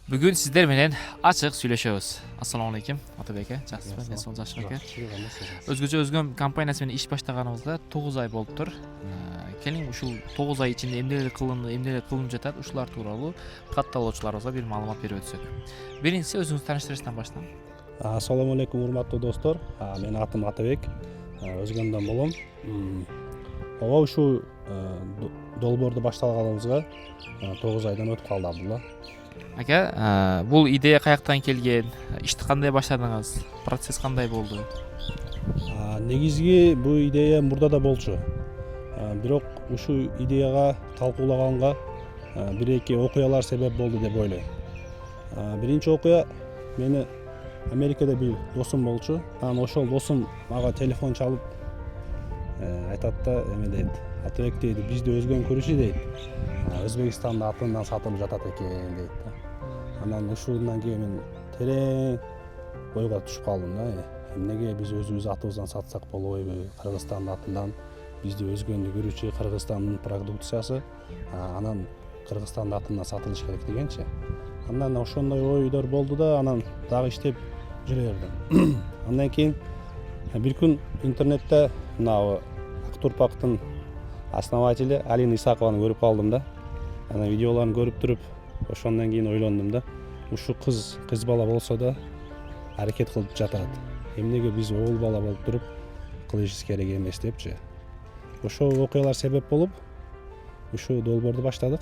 Бүгін сіздер менен ачык сүйлөшөбүз. Ассаламу алейкум, Атабек aka, жақсысызбы? Мен сол Жакшыбек aka. Өзгөчө өзгөм компаниясы менен иш баштаганыбызга 9 ай болуптур. Келиң ушул 9 ай ичинде эмнелер кылынып жатат, ушулар тууралуу катталуучуларыбызга бир маалымат берип өтсөк. Биринчиси өзүңүз тааныштырышдан баштаңыз. Assalomu alaykum урматтуу достор. Менин атым Атабек. Өзгөндөн болом. Ооба ушу долбоорду башталганыбызга 9 айдан өтүп калды Абдулла. Ака, бул идея каяктан келген? Ишти кандай баштадыңыз? Процесс кандай болду? Негизги бул идея мурда да болчу. Бирок ушу идеяга талкуулаганга бир-эки окуялар себеп болду деп ойлойм. Биринчи окуя мени Америкада бир досум болчу. Анан ошол досум мага телефон чалып айтат да, эме дейт. Атабек дейт, бизди өзгөн көрүшү дейт. Өзбекстанда атынан сатылып жатат экен дейт. Анан ушундан кийин мен терең ойго түшүп калдым да. Эмнеге биз өзүбүз атыбыздан сатсак болбойбу? Кыргызстандын атынан бизди өзгөндү көрүүчү Кыргызстандын продукциясы, анан Кыргызстандын атынан сатылыш керек дегенчи. Андан ошондой ойдор болду да, анан дагы иштеп жүрө бердим. Андан кийин бир күн интернетте мына Актурпактын основатели Алина Исакованы көрүп калдым да. Анан видеолорун көрүп туруп, ошондон кийин ойлондум да. Ушу кыз бала болсо да аракет кылып жатат. Эмнеге биз оол бала болуп туруп кылышыбыз керек эмес депчи. Ошол окуялар себеп болуп, ушу долбоорду баштадык.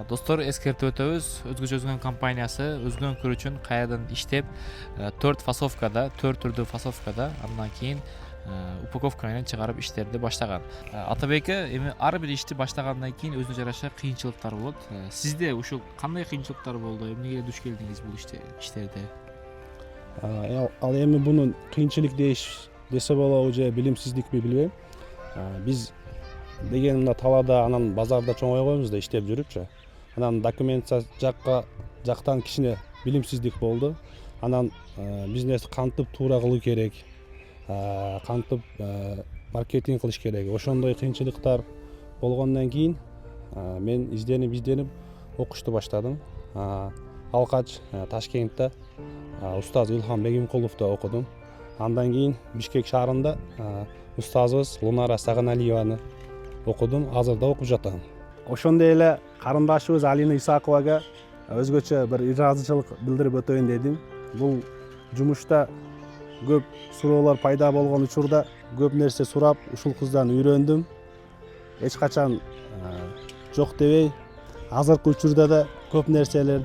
Достор, эскертип өтөбүз. Өзгөчө өзгөн компаниясы өзгөн көрүүчүн кайрадан иштеп 4 фасовкада, 4 түрдүү фасовкада, андан кийин упаковка менен чыгарып иштерди баштаган. Атабек эми ар бир ишти баштагандан кийин өзүнө жараша кыйынчылыктар болот. Сизде ушул кандай кыйынчылыктар болду? Эмнеге душ келдиңиз бул иштерде? Ал эми буну кыйынчылык десе болобу же билимсиздикпи билбейм. Биз деген мына талаада, анан базарда чоңой койбуз да иштеп жүрүпчү. Анан документация жактан кичине билимсиздик болду. Анан бизнес кантип туура кылуу керек, кантип маркетинг кылыш керек. Ошондой кыйынчылыктар болгондон кийин мен изденип окушту баштадым. Алкач Ташкентте устаз Илхам Бегимкуловду окудум. Андан кийин Бишкек шаарында устазыбыз Лунара Саганалиеваны окудум. Азыр да окуп жатам. Ошондой эле карындашыбыз Алина Исаковага өзгөчө бир ыраазычылык билдирип өтөйүн дедим. Бул жумушта көп суроолор пайда болгон учурда көп нерсе сурап, ушул кыздан үйрөндүм. Эч качан жок дебей, азыркы учурда да көп нерселер